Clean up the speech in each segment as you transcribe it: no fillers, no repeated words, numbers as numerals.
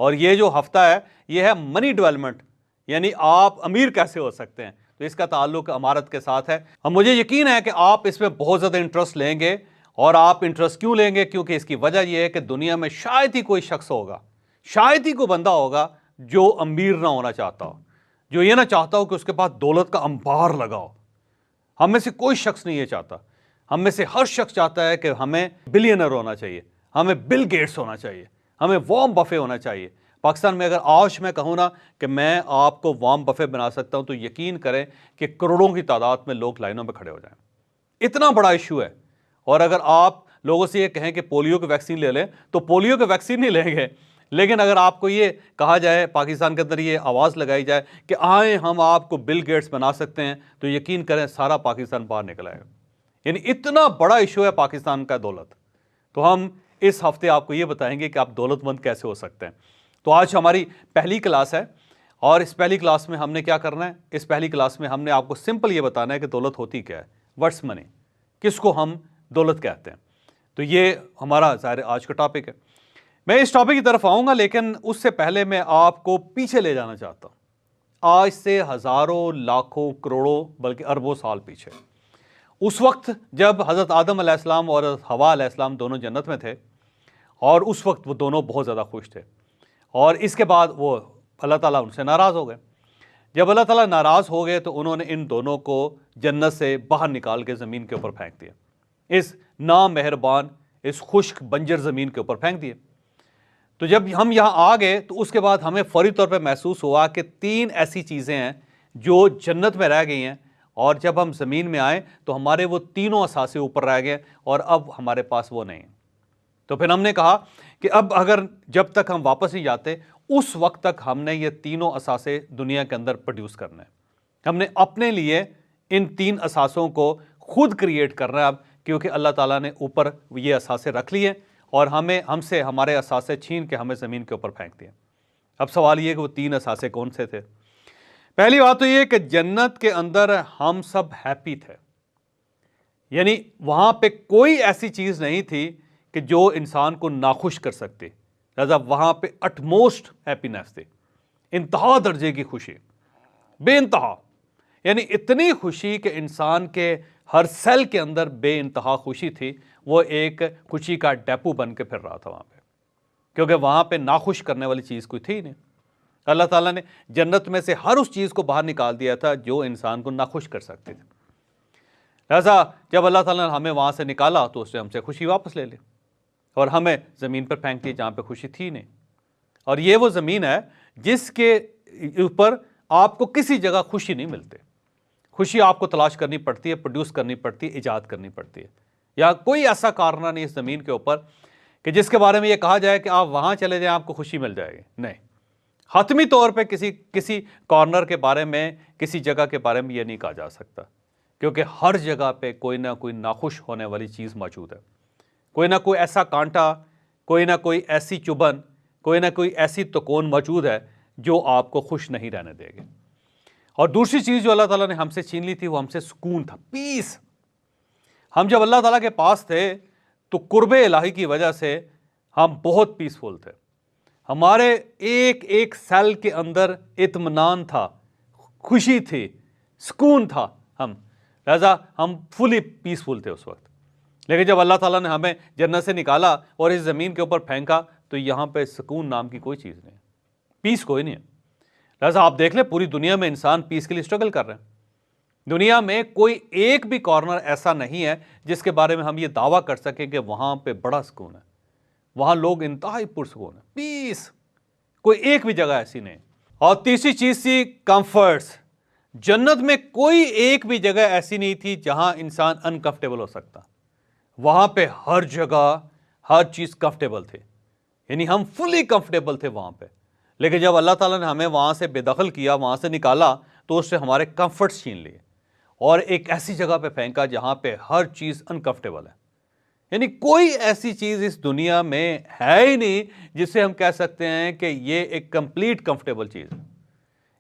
और ये जो हफ्ता है ये है मनी डेवलपमेंट, यानी आप अमीर कैसे हो सकते हैं। तो इसका ताल्लुक अमारत के साथ है। अब मुझे यकीन है कि आप इसमें बहुत ज़्यादा इंटरेस्ट लेंगे। और आप इंटरेस्ट क्यों लेंगे? क्योंकि इसकी वजह यह है कि दुनिया में शायद ही कोई शख्स होगा, शायद ही कोई बंदा होगा जो अमीर ना होना चाहता हो, जो ये ना चाहता हो कि उसके पास दौलत का अंबार लगाओ। हम में से कोई शख्स नहीं ये चाहता। हम में से हर शख्स चाहता है कि हमें बिलियनर होना चाहिए, हमें बिल गेट्स होना चाहिए, हमें वॉर्न बफे होना चाहिए। पाकिस्तान में अगर आज मैं कहूँ ना कि मैं आपको वॉर्न बफे बना सकता हूँ, तो यकीन करें कि करोड़ों की तादाद में लोग लाइनों में खड़े हो जाएं। इतना बड़ा इशू है। और अगर आप लोगों से ये कहें कि पोलियो की वैक्सीन ले लें, तो पोलियो की वैक्सीन नहीं लेंगे। लेकिन अगर आपको ये कहा जाए, पाकिस्तान के अंदर ये आवाज़ लगाई जाए कि आए हम आपको बिल गेट्स बना सकते हैं, तो यकीन करें सारा पाकिस्तान बाहर निकल आएगा। यानी इतना बड़ा इशू है पाकिस्तान का दौलत। तो हम इस हफ्ते आपको ये बताएंगे कि आप दौलतमंद कैसे हो सकते हैं। तो आज हमारी पहली क्लास है और इस पहली क्लास में हमने क्या करना है? इस पहली क्लास में हमने आपको सिंपल ये बताना है कि दौलत होती क्या है, व्हाट्स मनी, किसको हम दौलत कहते हैं। तो ये हमारा ज़ाहिर आज का टॉपिक है। मैं इस टॉपिक की तरफ आऊँगा, लेकिन उससे पहले मैं आपको पीछे ले जाना चाहता हूँ, आज से हज़ारों लाखों करोड़ों बल्कि अरबों साल पीछे। उस वक्त जब हज़रत आदम अलैहिस्सलाम और हवा अलैहिस्सलाम दोनों जन्नत में थे, और उस वक्त वो दोनों बहुत ज़्यादा खुश थे। और इसके बाद वो अल्लाह ताला उनसे नाराज़ हो गए। जब अल्लाह ताला नाराज़ हो गए तो उन्होंने इन दोनों को जन्नत से बाहर निकाल के ज़मीन के ऊपर फेंक दिया, इस नामेहरबान, इस खुश्क बंजर ज़मीन के ऊपर फेंक दिए। तो जब हम यहाँ आ गए तो उसके बाद हमें फौरी तौर पे महसूस हुआ कि 3 ऐसी चीज़ें हैं जो जन्नत में रह गई हैं, और जब हम ज़मीन में आए तो हमारे वो तीनों असासे ऊपर रह गए और अब हमारे पास वो नहीं है। तो फिर हमने कहा कि अब अगर जब तक हम वापस नहीं जाते उस वक्त तक हमने ये तीनों असासे दुनिया के अंदर प्रोड्यूस करना है। हमने अपने लिए इन 3 असासों को खुद क्रिएट करना है अब, क्योंकि अल्लाह ताला ने ऊपर ये असासे रख लिए और हमसे हमारे असासे छीन के हमें ज़मीन के ऊपर फेंक दिया। अब सवाल ये कि वो 3 असासे कौन से थे? पहली बात तो ये कि जन्नत के अंदर हम सब हैप्पी थे, यानी वहाँ पे कोई ऐसी चीज़ नहीं थी कि जो इंसान को नाखुश कर सकती। लिहाजा वहाँ पे अटमोस्ट हैप्पीनेस थी, इंतहा दर्जे की खुशी, बेइंतहा, यानी इतनी खुशी कि इंसान के हर सेल के अंदर बेइंतहा खुशी थी। वो एक खुशी का डेपो बन के फिर रहा था वहाँ पे, क्योंकि वहाँ पे नाखुश करने वाली चीज़ कोई थी ही नहीं। अल्लाह ताला ने जन्नत में से हर उस चीज़ को बाहर निकाल दिया था जो इंसान को नाखुश कर सकती थी। लिहाजा जब अल्लाह ताला ने हमें वहाँ से निकाला तो उसने हमसे खुशी वापस ले ली और हमें ज़मीन पर फेंक दी जहाँ पे खुशी थी नहीं। और ये वो ज़मीन है जिसके ऊपर आपको किसी जगह खुशी नहीं मिलती। खुशी आपको तलाश करनी पड़ती है, प्रोड्यूस करनी पड़ती है, ईजाद करनी पड़ती है। या कोई ऐसा कारना नहीं इस ज़मीन के ऊपर कि जिसके बारे में ये कहा जाए कि आप वहाँ चले जाएं आपको खुशी मिल जाएगी। नहीं, हतमी तौर पे किसी कॉर्नर के बारे में, किसी जगह के बारे में ये नहीं कहा जा सकता, क्योंकि हर जगह पे कोई ना कोई नाखुश होने वाली चीज़ मौजूद है। कोई ना कोई ऐसा कांटा, कोई ना कोई ऐसी चुभन, कोई ना कोई ऐसी तकून मौजूद है जो आपको खुश नहीं रहने देगी। और दूसरी चीज़ जो अल्लाह ताला ने हमसे छीन ली थी वो हमसे सुकून था, पीस। हम जब अल्लाह ताला के पास थे तो कुर्बे इलाही की वजह से हम बहुत पीसफुल थे। हमारे एक एक सेल के अंदर इत्मीनान था, खुशी थी, सुकून था। लिहाजा हम फुली पीसफुल थे उस वक्त। लेकिन जब अल्लाह ताला ने हमें जन्नत से निकाला और इस ज़मीन के ऊपर फेंका तो यहाँ पे सुकून नाम की कोई चीज़ नहीं, पीस कोई नहीं है। लिहाजा आप देख लें पूरी दुनिया में इंसान पीस के लिए स्ट्रगल कर रहे हैं। दुनिया में कोई एक भी कॉर्नर ऐसा नहीं है जिसके बारे में हम ये दावा कर सकें कि वहाँ पे बड़ा सुकून है, वहाँ लोग इंतहाई पुरसुकून है, पीस। कोई एक भी जगह ऐसी नहीं। और तीसरी चीज़ थी कंफर्ट्स। जन्नत में कोई एक भी जगह ऐसी नहीं थी जहाँ इंसान अनकंफर्टेबल हो सकता। वहाँ पे हर जगह हर चीज़ कंफर्टेबल थी, यानी हम फुली कंफर्टेबल थे वहाँ पे। लेकिन जब अल्लाह ताला ने हमें वहाँ से बेदखल किया, वहाँ से निकाला, तो उससे हमारे कंफर्ट्स छीन लिए और एक ऐसी जगह पे फेंका जहाँ पे हर चीज़ अनकंफर्टेबल है। यानी कोई ऐसी चीज़ इस दुनिया में है ही नहीं जिससे हम कह सकते हैं कि ये एक कंप्लीट कंफर्टेबल चीज़ है।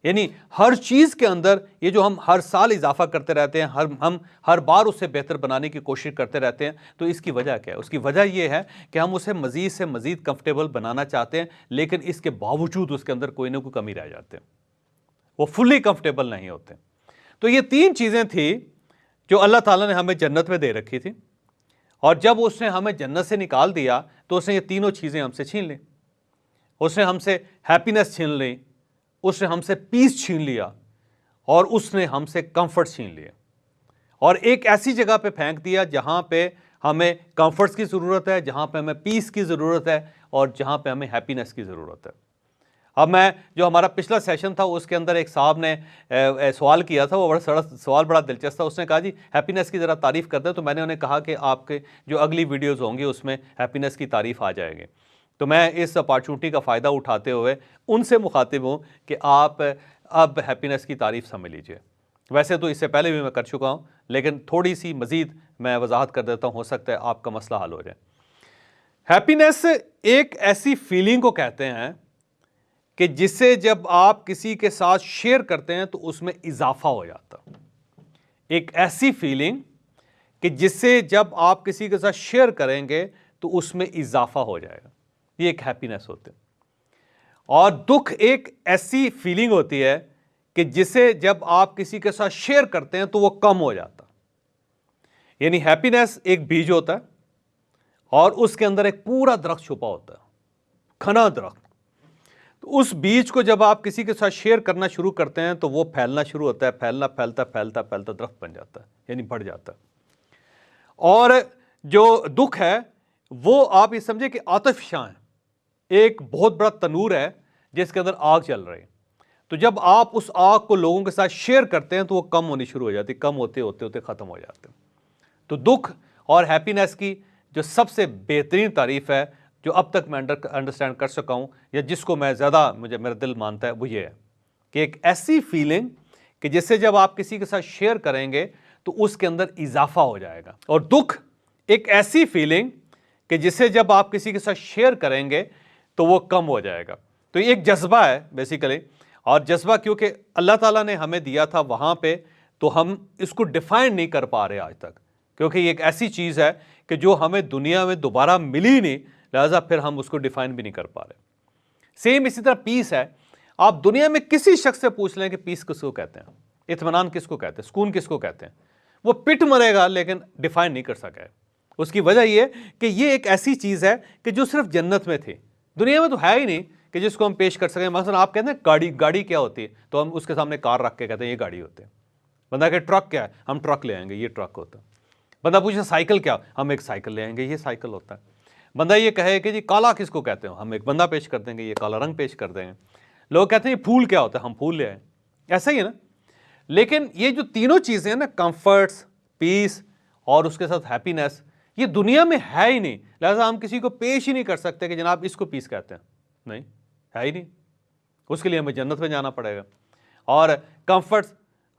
यानी हर चीज़ के अंदर ये जो हम हर साल इजाफा करते रहते हैं, हम हर बार उसे बेहतर बनाने की कोशिश करते रहते हैं, तो इसकी वजह क्या है? उसकी वजह ये है कि हम उसे मज़ीद से मज़ीद कंफर्टेबल बनाना चाहते हैं, लेकिन इसके बावजूद उसके अंदर कोई ना कोई कमी रह जाते हैं, वो फुल्ली कंफर्टेबल नहीं होते। तो ये 3 चीज़ें थी जो अल्लाह ताला ने हमें जन्नत में दे रखी थी, और जब उसने हमें जन्नत से निकाल दिया तो उसने ये तीनों चीज़ें हमसे छीन ली। उसने हमसे हैप्पीनेस छीन ली, उसने हमसे पीस छीन लिया, और उसने हमसे कंफर्ट छीन लिया, और एक ऐसी जगह पे फेंक दिया जहां पे हमें कंफर्ट्स की ज़रूरत है, जहां पे हमें पीस की ज़रूरत है, और जहां पे हमें हैप्पीनेस की ज़रूरत है। अब मैं जो हमारा पिछला सेशन था उसके अंदर एक साहब ने सवाल किया था, वो बड़ा सवाल बड़ा दिलचस्प था। उसने कहा जी हैप्पीनेस की ज़रा तारीफ़ कर दें, तो मैंने उन्हें कहा कि आपके जो अगली वीडियोस होंगी उसमें हैप्पीनेस की तारीफ़ आ जाएगी। तो मैं इस अपॉर्चुनिटी का फ़ायदा उठाते हुए उनसे मुखातिब हूँ कि आप अब हैप्पीनेस की तारीफ़ समझ लीजिए। वैसे तो इससे पहले भी मैं कर चुका हूँ, लेकिन थोड़ी सी मज़ीद मैं वजाहत कर देता हूँ, हो सकता है आपका मसला हल हो जाए। हैप्पीनेस एक ऐसी फीलिंग को कहते हैं कि जिसे जब आप किसी के साथ शेयर करते हैं तो उसमें इजाफा हो जाता। एक ऐसी फीलिंग कि जिससे जब आप किसी के साथ शेयर करेंगे तो उसमें इजाफा हो जाएगा, ये एक हैप्पीनेस होती है। और दुख एक ऐसी फीलिंग होती है कि जिसे जब आप किसी के साथ शेयर करते हैं तो वो कम हो जाता। यानी हैप्पीनेस एक बीज होता है और उसके अंदर एक पूरा दरख्त छुपा होता है, घना दरख्त। तो उस बीज को जब आप किसी के साथ शेयर करना शुरू करते हैं तो वो फैलना शुरू होता है, फैलना फैलता फैलता फैलता दरख्त बन जाता है, यानी बढ़ जाता है। और जो दुख है वो आप ये समझे कि आतिफशां है, एक बहुत बड़ा तनूर है जिसके अंदर आग चल रही है। तो जब आप उस आग को लोगों के साथ शेयर करते हैं तो वो कम होनी शुरू हो जाती है, कम होते होते होते ख़त्म हो जाते हैं। तो दुख और हैप्पीनेस की जो सबसे बेहतरीन तारीफ़ है, जो अब तक मैं अंडरस्टैंड कर सका हूँ, या जिसको मैं ज़्यादा मेरा दिल मानता है, वो ये है कि एक ऐसी फीलिंग कि जिससे जब आप किसी के साथ शेयर करेंगे तो उसके अंदर इजाफा हो जाएगा। और दुख एक ऐसी फीलिंग कि जिससे जब आप किसी के साथ शेयर करेंगे तो वो कम हो जाएगा। तो ये एक जज्बा है बेसिकली, और जज्बा क्योंकि अल्लाह ताला ने हमें दिया था वहाँ पे, तो हम इसको डिफाइन नहीं कर पा रहे आज तक, क्योंकि ये एक ऐसी चीज़ है कि जो हमें दुनिया में दोबारा मिली नहीं, लिहाजा फिर हम उसको डिफाइन भी नहीं कर पा रहे। सेम इसी तरह पीस है। आप दुनिया में किसी शख्स से पूछ लें कि पीस किसको कहते हैं, इत्मीनान किसको कहते हैं, सुकून किसको कहते हैं, वो पिट मरेगा लेकिन डिफाइन नहीं कर सका है। उसकी वजह यह कि ये एक ऐसी चीज़ है कि जो सिर्फ जन्नत में थी, दुनिया में तो है ही नहीं कि जिसको हम पेश कर सकें। मसलन आप कहते हैं गाड़ी क्या होती है, तो हम उसके सामने कार रख के कहते हैं ये गाड़ी होती है। बंदा कहे ट्रक क्या है, हम ट्रक ले आएंगे, ये ट्रक होता है। बंदा पूछे साइकिल क्या, हम एक साइकिल ले आएंगे, ये साइकिल होता है। बंदा ये कहे कि जी काला किसको कहते हो, हम एक बंदा पेश कर देंगे, ये काला रंग पेश कर देंगे। लोग कहते हैं ये फूल क्या होता है, हम फूल ले आए। ऐसा ही है ना। लेकिन ये जो तीनों चीज़ें हैं ना, कंफर्ट्स, पीस और उसके साथ हैप्पीनेस, ये दुनिया में है ही नहीं। लिहाजा हम किसी को पेश ही नहीं कर सकते कि जनाब इसको पीस कहते हैं, नहीं है ही नहीं। उसके लिए हमें जन्नत में जाना पड़ेगा। और कंफर्ट्स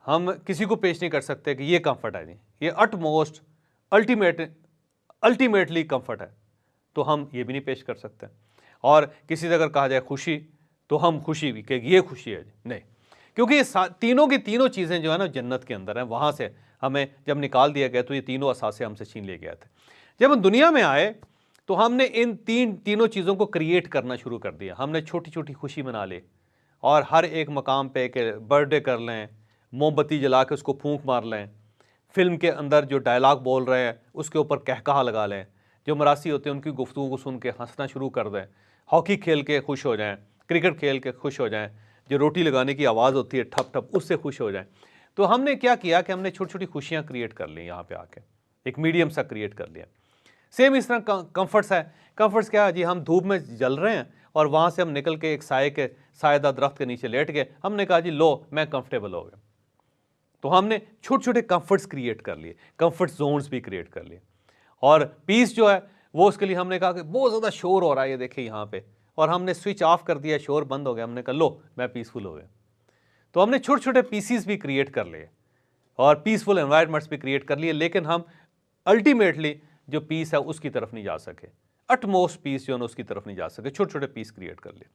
हम किसी को पेश नहीं कर सकते कि ये कंफर्ट है, नहीं ये अटमोस्ट अल्टीमेटली कंफर्ट है, तो हम ये भी नहीं पेश कर सकते। और किसी से अगर कहा जाए खुशी, तो हम खुशी भी कि ये खुशी है, नहीं, क्योंकि ये तीनों की तीनों चीज़ें जो है ना जन्नत के अंदर हैं। वहाँ से हमें जब निकाल दिया गया तो ये तीनों असासे हमसे छीन लिए गए थे। जब हम दुनिया में आए तो हमने इन तीनों चीज़ों को क्रिएट करना शुरू कर दिया। हमने छोटी छोटी खुशी मना ली, और हर एक मकाम पे कि बर्थडे कर लें, मोमबत्ती जला के उसको फूंक मार लें, फिल्म के अंदर जो डायलॉग बोल रहे हैं उसके ऊपर कहकहा लगा लें, जो मरासी होते हैं उनकी गुफ्तगू को सुन के हंसना शुरू कर दें, हॉकी खेल के खुश हो जाएं, क्रिकेट खेल के खुश हो जाएं, जो रोटी लगाने की आवाज़ होती है ठप ठप, उससे खुश हो जाएं। तो हमने क्या किया कि हमने छोटी छोटी खुशियाँ क्रिएट कर ली, यहाँ पे आके एक मीडियम सा क्रिएट कर लिया। सेम इस तरह कंफर्ट्स है। कंफर्ट्स क्या है जी, हम धूप में जल रहे हैं और वहाँ से हम निकल के एक सायेदार दरख्त के नीचे लेट गए, हमने कहा जी लो मैं कंफर्टेबल हो गया। तो हमने छोटे छोटे कंफर्ट्स क्रिएट कर लिए, कंफर्ट जोन्स भी क्रिएट कर लिए। और पीस जो है वो उसके लिए हमने कहा कि बहुत ज़्यादा शोर हो रहा है ये देखिए यहाँ पे, और हमने स्विच ऑफ कर दिया, शोर बंद हो गया, हमने कहा लो मैं पीसफुल हो गया। तो हमने छोटे छोटे पीसीस भी क्रिएट कर लिए और पीसफुल एनवायरनमेंट्स भी क्रिएट कर लिए, लेकिन हम अल्टीमेटली जो पीस है उसकी तरफ नहीं जा सके, अटमोस्ट पीस जो है उसकी तरफ नहीं जा सके, छोटे छोटे पीस क्रिएट कर लिए।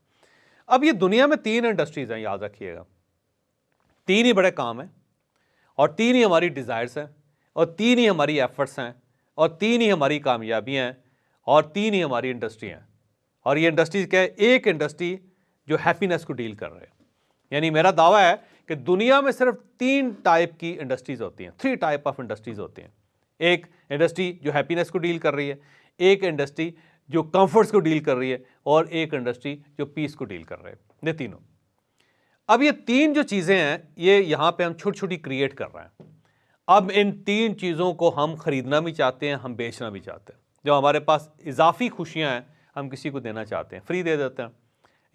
अब ये दुनिया में 3 इंडस्ट्रीज हैं, याद रखिएगा। तीन ही बड़े काम हैं, और तीन ही हमारी डिज़ायर्स हैं, और तीन ही हमारी एफर्ट्स हैं, और तीन ही हमारी कामयाबियां हैं, और तीन ही हमारी इंडस्ट्री हैं। और ये इंडस्ट्रीज क्या है? एक इंडस्ट्री जो हैप्पीनेस को डील कर रहे हैं। यानी मेरा दावा है कि दुनिया में सिर्फ तीन टाइप की इंडस्ट्रीज होती हैं, 3 टाइप ऑफ इंडस्ट्रीज होती हैं। एक इंडस्ट्री जो हैप्पीनेस को डील कर रही है, एक इंडस्ट्री जो कंफर्ट्स को डील कर रही है, और एक इंडस्ट्री जो पीस को डील कर रहे हैं। ये तीनों। अब ये तीन जो चीज़ें हैं, ये यहाँ पे हम छोटी छोटी क्रिएट कर रहे हैं। अब इन तीन चीज़ों को हम खरीदना भी चाहते हैं, हम बेचना भी चाहते हैं। जो हमारे पास इजाफी खुशियाँ हैं, हम किसी को देना चाहते हैं, फ्री दे देते हैं,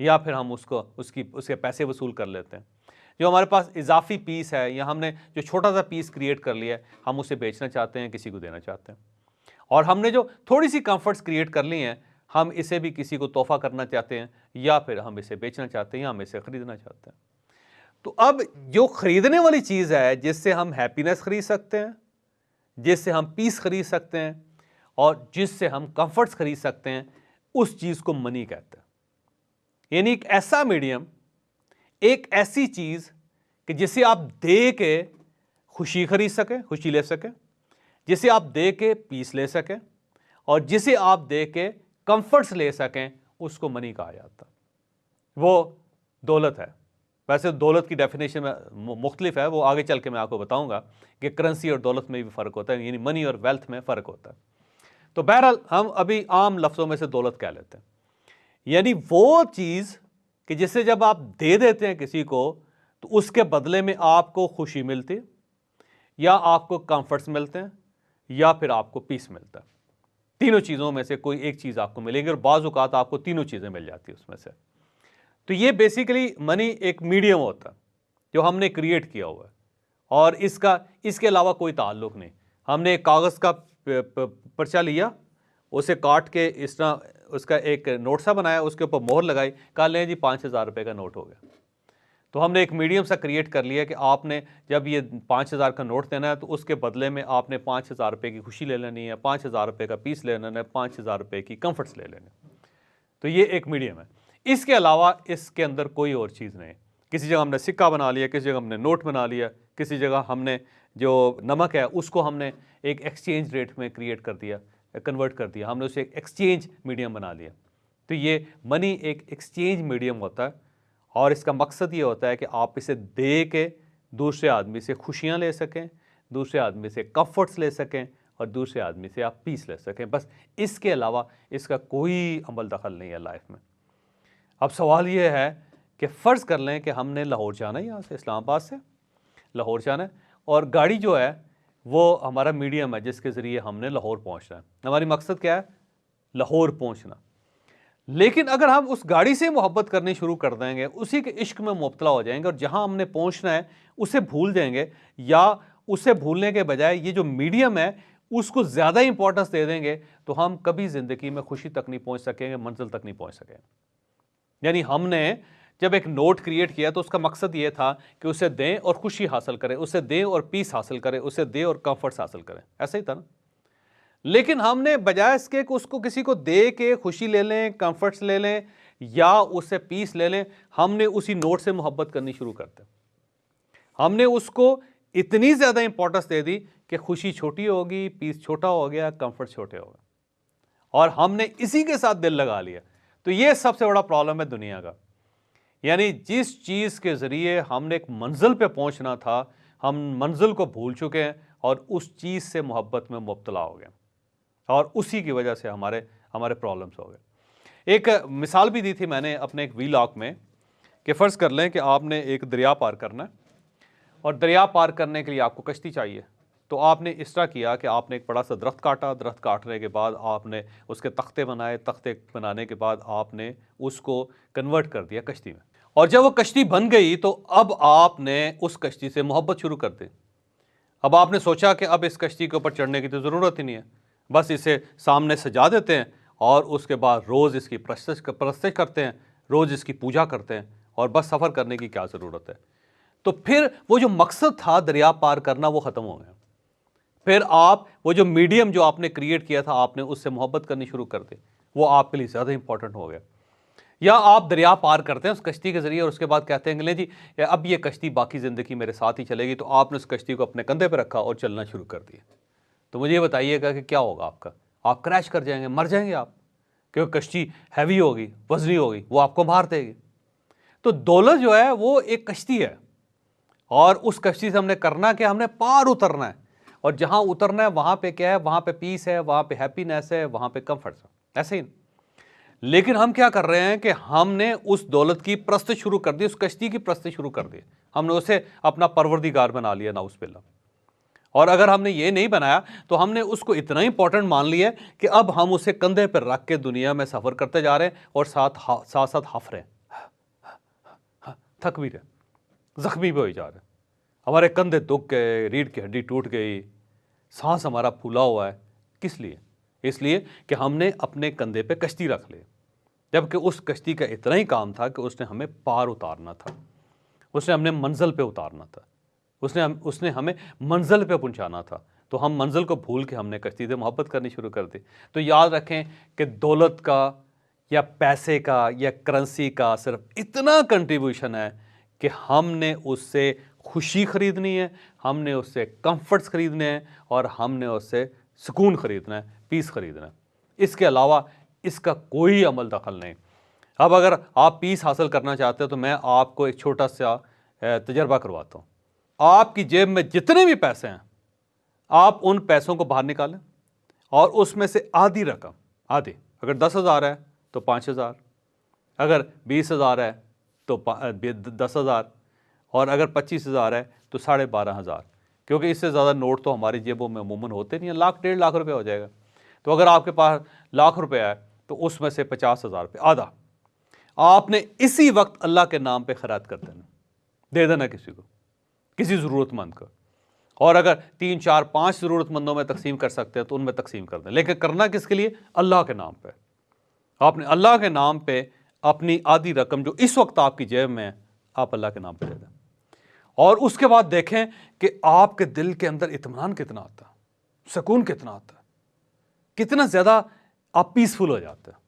या फिर हम उसके पैसे वसूल कर लेते हैं। जो हमारे पास इजाफी पीस है, या हमने जो छोटा सा पीस क्रिएट कर लिया है, हम उसे बेचना चाहते हैं, किसी को देना चाहते हैं। और हमने जो थोड़ी सी कंफर्ट्स क्रिएट कर ली हैं, हम इसे भी किसी को तोहफा करना चाहते हैं, या फिर हम इसे बेचना चाहते हैं, या हम इसे खरीदना चाहते हैं। तो अब जो खरीदने वाली चीज़ है, जिससे हम हैप्पीनेस खरीद सकते हैं, जिससे हम पीस खरीद सकते हैं, और जिससे हम कंफर्ट्स खरीद सकते हैं, उस चीज़ को मनी कहते हैं। यानी एक ऐसा मीडियम, एक ऐसी चीज़ कि जिसे आप दे के खुशी खरीद सकें, खुशी ले सकें, जिसे आप दे के पीस ले सकें, और जिसे आप दे के कंफर्ट्स ले सकें, उसको मनी कहा जाता है। वो दौलत है। वैसे दौलत की डेफिनेशन में मुख्तलिफ है, वो आगे चल के मैं आपको बताऊंगा कि करेंसी और दौलत में भी फ़र्क होता है, यानी मनी और वेल्थ में फ़र्क होता है। तो बहरहाल हम अभी आम लफ्ज़ों में से दौलत कह लेते हैं। यानी वो चीज़ कि जिसे जब आप दे देते हैं किसी को, तो उसके बदले में आपको खुशी मिलती है, या आपको कंफर्ट्स मिलते हैं, या फिर आपको पीस मिलता है। तीनों चीज़ों में से कोई एक चीज़ आपको मिलेगी, और बाज़ औक़ात आपको तीनों चीज़ें मिल जाती है उसमें से। तो ये बेसिकली मनी एक मीडियम होता है जो हमने क्रिएट किया हुआ है, और इसके अलावा कोई ताल्लुक़ नहीं। हमने एक कागज़ का पर्चा लिया, उसे काट के इस तरह उसका एक नोट सा बनाया, उसके ऊपर मोहर लगाई, कहा लें जी 5,000 रुपये का नोट हो गया। तो हमने एक मीडियम सा क्रिएट कर लिया कि आपने जब ये 5,000 का नोट देना है, तो उसके बदले में आपने 5,000 रुपये की खुशी ले लेनी है, 5,000 रुपये का पीस ले लेना है, 5,000 रुपये की कंफर्ट्स ले लेने। तो ये एक मीडियम है। इसके अलावा इसके अंदर कोई और चीज़ नहीं। किसी जगह हमने सिक्का बना लिया, किसी जगह हमने नोट बना लिया, किसी जगह हमने जो नमक है उसको हमने एक एक्सचेंज रेट में क्रिएट कर दिया, कन्वर्ट कर दिया, हमने उसे एक एक्सचेंज मीडियम बना लिया। तो ये मनी एक एक्सचेंज मीडियम होता है, और इसका मकसद ये होता है कि आप इसे दे के दूसरे आदमी से खुशियाँ ले सकें, दूसरे आदमी से कंफर्ट्स ले सकें, और दूसरे आदमी से आप पीस ले सकें। बस इसके अलावा इसका कोई अमल दखल नहीं है लाइफ में। अब सवाल ये है कि फ़र्ज़ कर लें कि हमने लाहौर जाना है, यहाँ से इस्लामाबाद से लाहौर जाना है, और गाड़ी जो है वो हमारा मीडियम है जिसके ज़रिए हमने लाहौर पहुँचना है। हमारी मकसद क्या है? लाहौर पहुँचना। लेकिन अगर हम उस गाड़ी से मोहब्बत करनी शुरू कर देंगे, उसी के इश्क में मुब्तला हो जाएंगे, और जहाँ हमने पहुँचना है उसे भूल जाएंगे, या उसे भूलने के बजाय ये जो मीडियम है उसको ज़्यादा इंपॉर्टेंस दे देंगे, तो हम कभी ज़िंदगी में खुशी तक नहीं पहुँच सकेंगे, मंजिल तक नहीं पहुँच सकेंगे। यानी हमने जब एक नोट क्रिएट किया तो उसका मकसद ये था कि उसे दें और खुशी हासिल करें, उसे दें और पीस हासिल करें, उसे दें और कंफर्ट्स हासिल करें, ऐसा ही था ना। लेकिन हमने बजाय इसके कि उसको किसी को दे के खुशी ले लें, कंफर्ट्स ले लें, या उससे पीस ले लें, हमने उसी नोट से मोहब्बत करनी शुरू कर दी। हमने उसको इतनी ज़्यादा इंपॉर्टेंस दे दी कि खुशी छोटी होगी, पीस छोटा हो गया, कंफर्ट छोटे हो गए, और हमने इसी के साथ दिल लगा लिया। तो ये सबसे बड़ा प्रॉब्लम है दुनिया का। यानी जिस चीज़ के ज़रिए हमने एक मंजिल पे पहुंचना था, हम मंजिल को भूल चुके हैं, और उस चीज़ से मोहब्बत में मुब्तला हो गए, और उसी की वजह से हमारे प्रॉब्लम्स हो गए। एक मिसाल भी दी थी मैंने अपने एक वीलॉग में कि फ़र्ज़ कर लें कि आपने एक दरिया पार करना है, और दरिया पार करने के लिए आपको कश्ती चाहिए। तो आपने इस तरह किया कि आपने एक बड़ा सा दरख्त काटा, दरख्त काटने के बाद आपने उसके तख्ते बनाए, तख्ते बनाने के बाद आपने उसको कन्वर्ट कर दिया कश्ती में, और जब वो कश्ती बन गई तो अब आपने उस कश्ती से मोहब्बत शुरू कर दी। अब आपने सोचा कि अब इस कश्ती के ऊपर चढ़ने की तो ज़रूरत ही नहीं है, बस इसे सामने सजा देते हैं, और उसके बाद रोज़ इसकी परस्तिश करते हैं, रोज़ इसकी पूजा करते हैं, और बस सफ़र करने की क्या ज़रूरत है। तो फिर वो जो मकसद था दरिया पार करना, वो ख़त्म हो गया। फिर आप वो जो मीडियम जो आपने क्रिएट किया था, आपने उससे मोहब्बत करनी शुरू कर दी, वो आपके लिए ज़्यादा इंपॉर्टेंट हो गया। या आप दरिया पार करते हैं उस कश्ती के जरिए और उसके बाद कहते हैं कि ले जी अब ये कश्ती बाकी ज़िंदगी मेरे साथ ही चलेगी, तो आपने उस कश्ती को अपने कंधे पर रखा और चलना शुरू कर दिया। तो मुझे ये बताइएगा कि क्या होगा आपका? आप क्रैश कर जाएंगे, मर जाएंगे आप, क्योंकि कश्ती हैवी होगी, वजनी होगी, वो आपको मार देगी। तो दौलत जो है वो एक कश्ती है, और उस कश्ती से हमने करना क्या? हमने पार उतरना है, और जहां उतरना है वहां पे क्या है? वहां पे पीस है, वहां पे हैप्पीनेस है, वहां पे कंफर्ट है, ऐसे ही। लेकिन हम क्या कर रहे हैं कि हमने उस दौलत की परस्त शुरू कर दी, उस कश्ती की परस्त शुरू कर दी, हमने उसे अपना परवरदिगार बना लिया, नाउज़ुबिल्लाह। और अगर हमने ये नहीं बनाया तो हमने उसको इतना इंपॉर्टेंट मान लिया कि अब हम उसे कंधे पर रख के दुनिया में सफ़र करते जा रहे हैं और साथ साथ हफ रहे हैं, थक भी रहे, जख्मी भी हो जा रहे हैं, हमारे कंधे दुख गए, रीढ़ की हड्डी टूट गई, सांस हमारा फूला हुआ है। किस लिए? इसलिए कि हमने अपने कंधे पे कश्ती रख ली, जबकि उस कश्ती का इतना ही काम था कि उसने हमें पार उतारना था, उसने हमें मंजिल पे उतारना था, उसने हमें मंजिल पे पहुंचाना था। तो हम मंजिल को भूल के हमने कश्ती से मोहब्बत करनी शुरू कर दी। तो याद रखें कि दौलत का या पैसे का या करेंसी का सिर्फ इतना कंट्रीब्यूशन है कि हमने उससे खुशी खरीदनी है, हमने उससे कंफर्ट्स खरीदने हैं, और हमने उससे सुकून खरीदना है, पीस खरीदना है। इसके अलावा इसका कोई अमल दखल नहीं। अब अगर आप पीस हासिल करना चाहते हो तो मैं आपको एक छोटा सा तजर्बा करवाता हूँ। आपकी जेब में जितने भी पैसे हैं, आप उन पैसों को बाहर निकालें और उसमें से आधी रकम, आधी, अगर 10,000 है तो 5,000, अगर 20,000 है तो 10,000, और अगर 25,000 है तो 12,500, क्योंकि इससे ज़्यादा नोट तो हमारी जेबों में अमूमन होते नहीं हैं। 1,00,000 1.5 लाख रुपये हो जाएगा। तो अगर आपके पास 1,00,000 रुपये है तो उसमें से 50,000 रुपये, आधा, आपने इसी वक्त अल्लाह के नाम पे खैरात कर देना, दे देना किसी को, किसी ज़रूरतमंद को। और अगर 3, 4, 5 ज़रूरतमंदों में तकसीम कर सकते हैं तो उनमें तकसीम कर दें, लेकिन करना किसके लिए? अल्लाह के नाम पे। आपने अल्लाह के नाम पे अपनी आधी रकम जो इस वक्त आपकी जेब में है, आप अल्लाह के नाम पे दे दें, और उसके बाद देखें कि आपके दिल के अंदर इत्मीनान कितना आता है, सुकून कितना आता है, कितना ज़्यादा आप पीसफुल हो जाते हैं।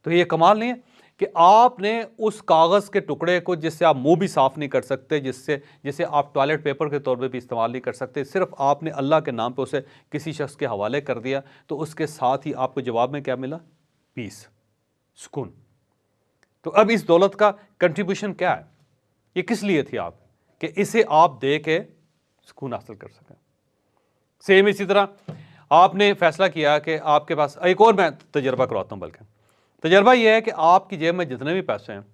तो ये कमाल नहीं है कि आपने उस कागज़ के टुकड़े को, जिससे आप मुंह भी साफ़ नहीं कर सकते, जिसे आप टॉयलेट पेपर के तौर पे भी इस्तेमाल नहीं कर सकते, सिर्फ आपने अल्लाह के नाम पे उसे किसी शख्स के हवाले कर दिया, तो उसके साथ ही आपको जवाब में क्या मिला? पीस, सुकून। तो अब इस दौलत का कंट्रीब्यूशन क्या है? ये किस लिए थी आप? कि इसे आप दे के सुकून हासिल कर सकें। सेम इसी तरह आपने फैसला किया कि आपके पास, एक और मैं तजर्बा करवाता हूँ, बल्कि तजर्बा यह है कि आपकी जेब में जितने भी पैसे हैं,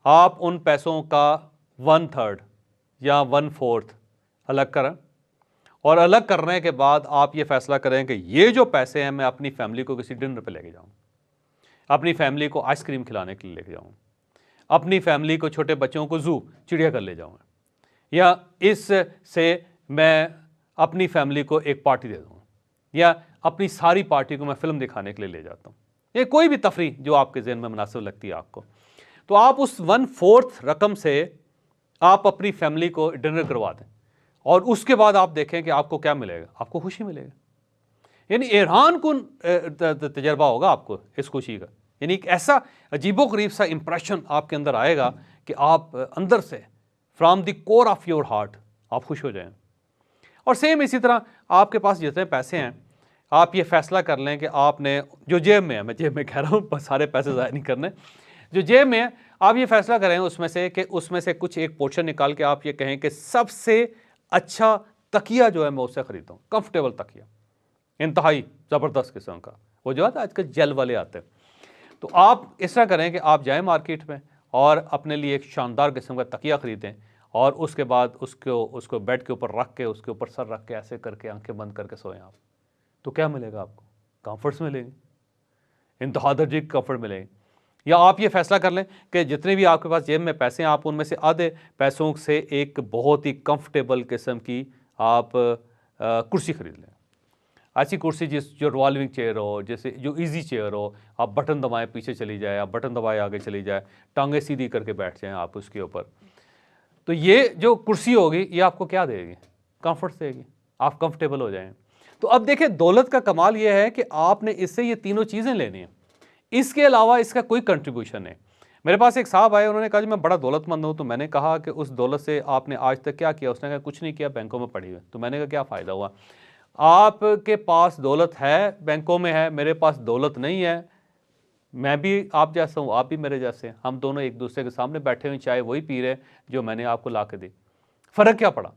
आप उन पैसों का 1/3 या 1/4 अलग करें, और अलग करने के बाद आप ये फैसला करें कि ये जो पैसे हैं मैं अपनी फैमिली को किसी डिनर पे लेके जाऊँ, अपनी फैमिली को आइसक्रीम खिलाने के लिए लेके जाऊँ, अपनी फैमिली को, छोटे बच्चों को ज़ू, चिड़ियाघर ले जाऊँ, या इससे मैं अपनी फैमिली को एक पार्टी दे दूँ, या अपनी सारी पार्टी को मैं फ़िल्म दिखाने के लिए ले जाता हूँ, या कोई भी तफरीह जो आपके ज़हन में मुनासिब लगती है आपको। तो आप उस 1/4 रकम से आप अपनी फैमिली को डिनर करवा दें, और उसके बाद आप देखें कि आपको क्या मिलेगा? आपको खुशी मिलेगी। यानी हैरान कुन तजर्बा होगा आपको इस खुशी का। यानी एक ऐसा अजीबोगरीब सा इंप्रेशन आपके अंदर आएगा कि आप अंदर से, from the core of your heart, आप खुश हो जाएं। और सेम इसी तरह आपके पास जितने पैसे हैं, आप ये फैसला कर लें कि आपने, जो जेब में है, मैं जेब में कह रहा हूँ, सारे पैसे ज़ाया नहीं करने, जो जेब में है आप ये फैसला करें उसमें से कि उसमें से कुछ एक पोर्शन निकाल के आप ये कहें कि सबसे अच्छा तकिया जो है मैं उससे ख़रीदता हूँ, कंफर्टेबल तकिया, इंतहाई ज़बरदस्त किस्म का, वो जो है आजकल जेल वाले आते हैं। तो आप इस तरह करें कि आप जाएं मार्केट में और अपने लिए एक शानदार किस्म का तकिया ख़रीदें, और उसके बाद उसको बेड के ऊपर रख के, उसके ऊपर सर रख के, ऐसे करके आंखें बंद करके सोएं आप। तो क्या मिलेगा आपको? कंफर्ट्स मिलेंगे, इंतहा दर्जे की कंफर्ट मिलेंगे। या आप ये फैसला कर लें कि जितने भी आपके पास जेब में पैसे हैं, आप उनमें से आधे पैसों से एक बहुत ही कंफर्टेबल किस्म की आप कुर्सी खरीद लें। ऐसी कुर्सी जो रिवॉल्विंग चेयर हो, जैसे जो इजी चेयर हो, आप बटन दबाएं पीछे चली जाए, आप बटन दबाएं आगे चली जाए, टांगें सीधी करके बैठ जाएं आप उसके ऊपर। तो ये जो कुर्सी होगी ये आपको क्या देगी? कंफर्ट देगी, आप कंफर्टेबल हो जाएं। तो अब देखिए, दौलत का कमाल ये है कि आपने इससे ये तीनों चीज़ें लेनी हैं, इसके अलावा इसका कोई कंट्रीब्यूशन नहीं। मेरे पास एक साहब आए, उन्होंने कहा जी मैं बड़ा दौलतमंद हूँ। तो मैंने कहा कि उस दौलत से आपने आज तक क्या किया? उसने कहा कुछ नहीं किया, बैंकों में पड़ी हुई। तो मैंने कहा क्या फ़ायदा हुआ? आपके पास दौलत है, बैंकों में है, मेरे पास दौलत नहीं है। मैं भी आप जैसा हूँ, आप भी मेरे जैसे हैं, हम दोनों एक दूसरे के सामने बैठे हुए, चाय वही पी रहे जो मैंने आपको ला के दी। फ़र्क क्या पड़ा?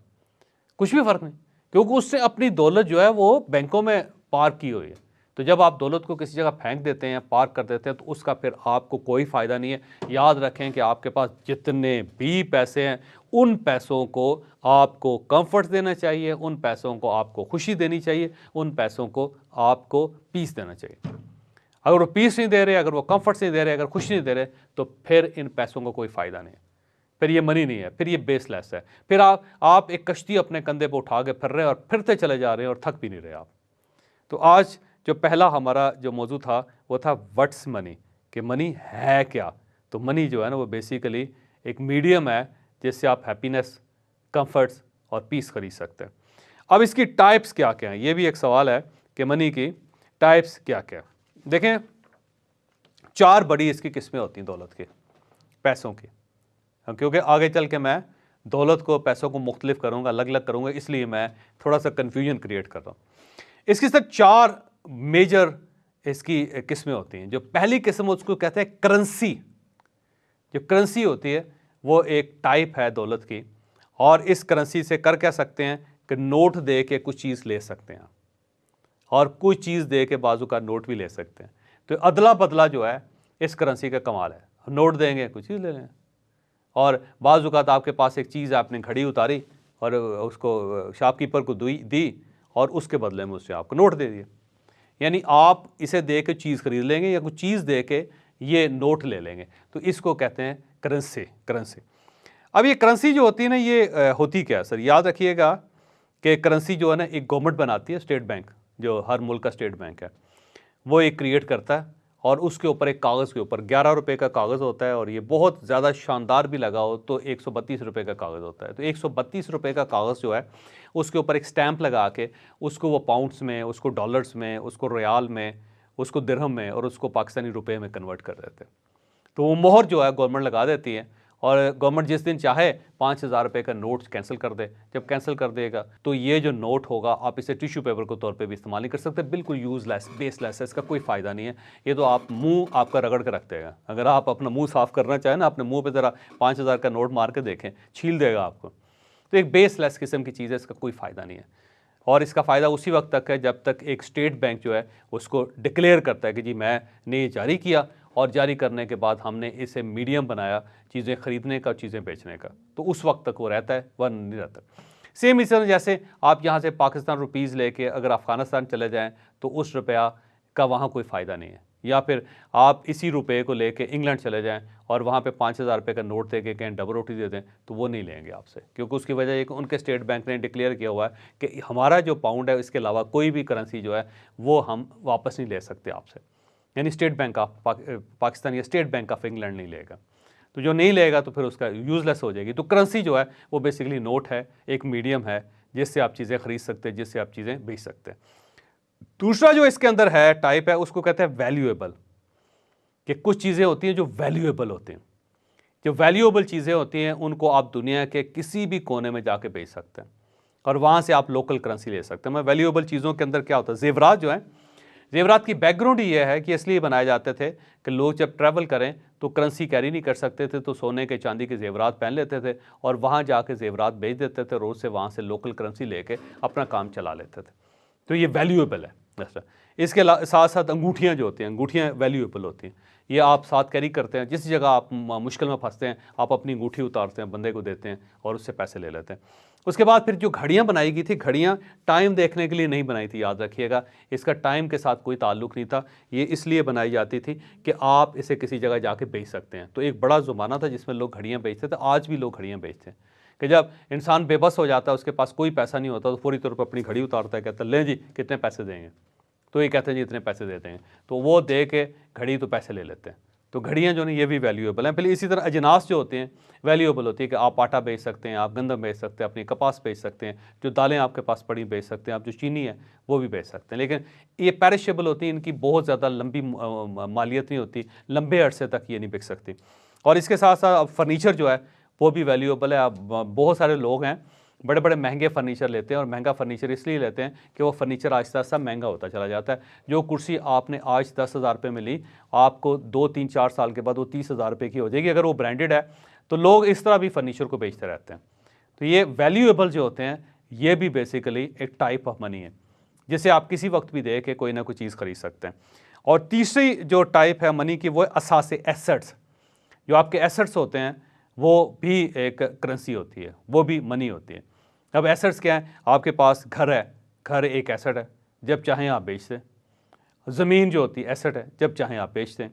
कुछ भी फ़र्क नहीं, क्योंकि उससे अपनी दौलत जो है वो बैंकों में पार्क की हुई है। तो जब आप दौलत को किसी जगह फेंक देते हैं, पार्क कर देते हैं, तो उसका फिर आपको कोई फ़ायदा नहीं है। याद रखें कि आपके पास जितने भी पैसे हैं, उन पैसों को आपको कंफर्ट देना चाहिए, उन पैसों को आपको खुशी देनी चाहिए, उन पैसों को आपको पीस देना चाहिए। अगर वो पीस नहीं दे रहे, अगर वो कंफर्ट नहीं दे रहे, अगर खुशी नहीं दे रहे, तो फिर इन पैसों को कोई फ़ायदा नहीं है, फिर ये मनी नहीं है, फिर ये बेसलेस है। फिर आप एक कश्ती अपने कंधे पर उठा के फिर रहे हैं और फिरते चले जा रहे हैं और थक भी नहीं रहे आप। तो आज जो पहला हमारा जो मौजू था वो था व्हाट्स मनी, कि मनी है क्या। तो मनी जो है ना वो बेसिकली एक मीडियम है जिससे आप हैप्पीनेस, कंफर्ट्स और पीस खरीद सकते हैं। अब इसकी टाइप्स क्या क्या हैं, ये भी एक सवाल है कि मनी की टाइप्स क्या क्या। देखें, 4 बड़ी इसकी किस्में होती हैं दौलत के, पैसों की, क्योंकि आगे चल के मैं दौलत को, पैसों को मुख्तलिफ करूँगा, अलग अलग करूँगा, इसलिए मैं थोड़ा सा कन्फ्यूजन क्रिएट कर रहा हूँ। इसकी सिर्फ 4 मेजर इसकी किस्में होती हैं। जो पहली किस्म उसको कहते हैं करेंसी। जो करेंसी होती है वो एक टाइप है दौलत की, और इस करेंसी से कर क्या सकते हैं कि नोट दे के कुछ चीज़ ले सकते हैं, और कुछ चीज़ दे के बाजू का नोट भी ले सकते हैं। तो अदला बदला जो है इस करेंसी का कमाल है। नोट देंगे, कुछ चीज़ ले लें, और बाजू का आपके पास एक चीज़ है, आपने घड़ी उतारी और उसको शॉपकीपर को दी और उसके बदले में उससे आपको नोट दे दिए। यानी आप इसे दे के चीज़ खरीद लेंगे या कुछ चीज़ दे के ये नोट ले लेंगे, तो इसको कहते हैं करेंसी। अब ये करेंसी जो होती है ना, ये होती क्या है सर? याद रखिएगा कि करेंसी जो है ना एक गवर्नमेंट बनाती है, स्टेट बैंक, जो हर मुल्क का स्टेट बैंक है, वो एक क्रिएट करता है, और उसके ऊपर एक कागज़ के ऊपर 11 रुपये का कागज़ होता है, और ये बहुत ज़्यादा शानदार भी लगा हो तो 132 रुपये का कागज़ होता है। तो 132 रुपये का कागज़ जो है उसके ऊपर एक स्टैंप लगा के उसको वो पाउंड्स में, उसको डॉलर्स में, उसको रियाल में, उसको दिरहम में और उसको पाकिस्तानी रुपये में कन्वर्ट कर देते हैं। तो वो मोहर जो है गवर्नमेंट लगा देती है, और गवर्नमेंट जिस दिन चाहे 5,000 रुपये का नोट कैंसिल कर दे। जब कैंसिल कर देगा तो ये जो नोट होगा आप इसे टिश्यू पेपर के तौर पे भी इस्तेमाल नहीं कर सकते, बिल्कुल यूज़लेस, बेसलेस है, इसका कोई फ़ायदा नहीं है। ये तो आप मुंह आपका रगड़ के रख देगा। अगर आप अपना मुंह साफ़ करना चाहें ना, अपने मुंह पे ज़रा 5,000 का नोट मार के देखें, छील देगा आपको। तो एक बेसलेस किस्म की चीज़ है, इसका कोई फ़ायदा नहीं है। और इसका फ़ायदा उसी वक्त तक है जब तक एक स्टेट बैंक जो है उसको डिक्लेयर करता है कि जी मैंने ये जारी किया, और जारी करने के बाद हमने इसे मीडियम बनाया चीज़ें ख़रीदने का, चीज़ें बेचने का, तो उस वक्त तक वो रहता है, वह नहीं रहता। सेम इस तरह जैसे आप यहाँ से पाकिस्तान रुपीज़ लेके अगर अफ़गानिस्तान चले जाएँ तो उस रुपया का वहाँ कोई फ़ायदा नहीं है। या फिर आप इसी रुपये को लेके इंग्लैंड चले जाएँ और वहाँ पे 5,000 रुपये का नोट दे के कहीं डबल रोटी दे दें तो वो नहीं लेंगे आपसे, क्योंकि उसकी वजह एक उनके स्टेट बैंक ने डिक्लेयर किया हुआ है कि हमारा जो पाउंड है इसके अलावा कोई भी करेंसी जो है वो हम वापस नहीं ले सकते आपसे। यानी स्टेट बैंक ऑफ पाकिस्तान या स्टेट बैंक ऑफ इंग्लैंड नहीं लेगा। तो जो नहीं लेगा तो फिर उसका यूज़लेस हो जाएगी। तो करेंसी जो है वो बेसिकली नोट है, एक मीडियम है जिससे आप चीज़ें खरीद सकते हैं, जिससे आप चीज़ें बेच सकते हैं। दूसरा जो इसके अंदर है टाइप है, उसको कहते हैं वैल्यूएबल, कि कुछ चीज़ें होती हैं जो वैल्यूएबल होती हैं। जो वैल्यूएबल चीज़ें होती हैं उनको आप दुनिया के किसी भी कोने में जाके बेच सकते हैं और वहाँ से आप लोकल करेंसी ले सकते हैं। मैं वैल्यूएबल चीज़ों के अंदर क्या होता है, जेवरात जो है, जेवरात की बैकग्राउंड ये है कि इसलिए बनाए जाते थे कि लोग जब ट्रैवल करें तो करेंसी कैरी नहीं कर सकते थे, तो सोने के चांदी के जेवरात पहन लेते थे और वहाँ जाके जेवरात बेच देते थे, रोज़ से वहाँ से लोकल करेंसी लेके अपना काम चला लेते थे। तो ये वैल्यूएबल है। अच्छा, इसके साथ साथ अंगूठियाँ जो होती हैं, अंगूठियाँ वैल्यूएबल होती हैं। ये आप साथ कैरी करते हैं, जिस जगह आप मुश्किल में फंसते हैं आप अपनी अंगूठी उतारते हैं, बंदे को देते हैं और उससे पैसे ले लेते हैं। उसके बाद फिर जो घड़ियाँ बनाई गई थी, घड़ियाँ टाइम देखने के लिए नहीं बनाई थी, याद रखिएगा। इसका टाइम के साथ कोई ताल्लुक़ नहीं था, ये इसलिए बनाई जाती थी कि आप इसे किसी जगह जाके बेच सकते हैं। तो एक बड़ा ज़माना था जिसमें लोग घड़ियाँ बेचते थे, आज भी लोग घड़ियाँ बेचते हैं कि जब इंसान बेबस हो जाता है, उसके पास कोई पैसा नहीं होता, तो फौरी तौर पर अपनी घड़ी उतारता है, कहता है लें जी कितने पैसे देंगे, तो ये कहते हैं जी इतने पैसे देते हैं, तो वो दे के घड़ी तो पैसे ले लेते हैं। तो घड़ियाँ जो हैं ये भी वैल्यूएबल हैं। फिर इसी तरह अजनास जो होते हैं वैल्यूएबल होती है कि आप आटा बेच सकते हैं, आप गंदम बेच सकते हैं, अपनी कपास बेच सकते हैं, जो दालें आपके पास पड़ी बेच सकते हैं, आप जो चीनी है वो भी बेच सकते हैं। लेकिन ये पेरिशेबल होती हैं, इनकी बहुत ज़्यादा लंबी मालियत नहीं होती, लंबे अरसे तक ये नहीं बिक सकती। और इसके साथ साथ अब फर्नीचर जो है वो भी वैल्यूएबल है। अब बहुत सारे लोग हैं बड़े बड़े महंगे फर्नीचर लेते हैं, और महंगा फर्नीचर इसलिए लेते हैं कि वो फर्नीचर आहिस्ता आहिस्ता महंगा होता चला जाता है। जो कुर्सी आपने आज 10,000 रुपये में ली, आपको 2-3-4 साल के बाद वो 30,000 रुपये की हो जाएगी अगर वो ब्रांडेड है। तो लोग इस तरह भी फर्नीचर को बेचते रहते हैं। तो ये वैल्यूएबल जो होते हैं ये भी बेसिकली एक टाइप ऑफ मनी है जिसे आप किसी वक्त भी दे के कोई ना कोई चीज़ खरीद सकते हैं। और तीसरी जो टाइप है मनी की वो है असासे एसेट्स। जो आपके एसेट्स होते हैं वो भी एक करेंसी होती है, वो भी मनी होती है। अब एसेट्स क्या है? आपके पास घर है, घर एक एसेट है, जब चाहें आप बेच दें। ज़मीन जो होती है एसेट है, जब चाहें आप बेच दें।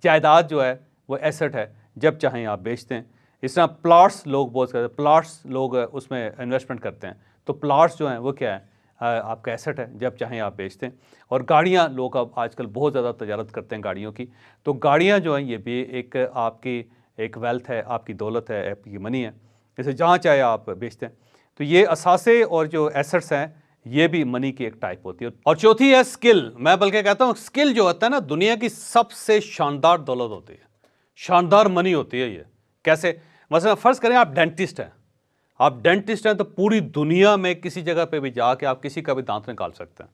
जायदाद जो है वो एसेट है, जब चाहें आप बेच दें। इस तरह प्लॉट्स लोग बहुत करते हैं, प्लॉट्स लोग उसमें इन्वेस्टमेंट करते हैं। तो प्लॉट्स जो हैं वो क्या है? आपका एसेट है, जब चाहें आप बेचते हैं। और गाड़ियाँ लोग अब आजकल बहुत ज़्यादा तजारत करते हैं गाड़ियों की। तो गाड़ियाँ जो हैं ये भी एक आपकी एक वेल्थ है, आपकी दौलत है, आपकी मनी है, जैसे जहाँ चाहे आप बेचते हैं। तो ये असासे और जो एसेट्स हैं ये भी मनी की एक टाइप होती है। और चौथी है स्किल। मैं बल्कि कहता हूँ स्किल जो होता है ना, दुनिया की सबसे शानदार दौलत होती है, शानदार मनी होती है। ये कैसे? मसलन फ़र्ज़ करें आप डेंटिस्ट हैं, आप डेंटिस्ट हैं तो पूरी दुनिया में किसी जगह पे भी जाके आप किसी का भी दांत निकाल सकते हैं।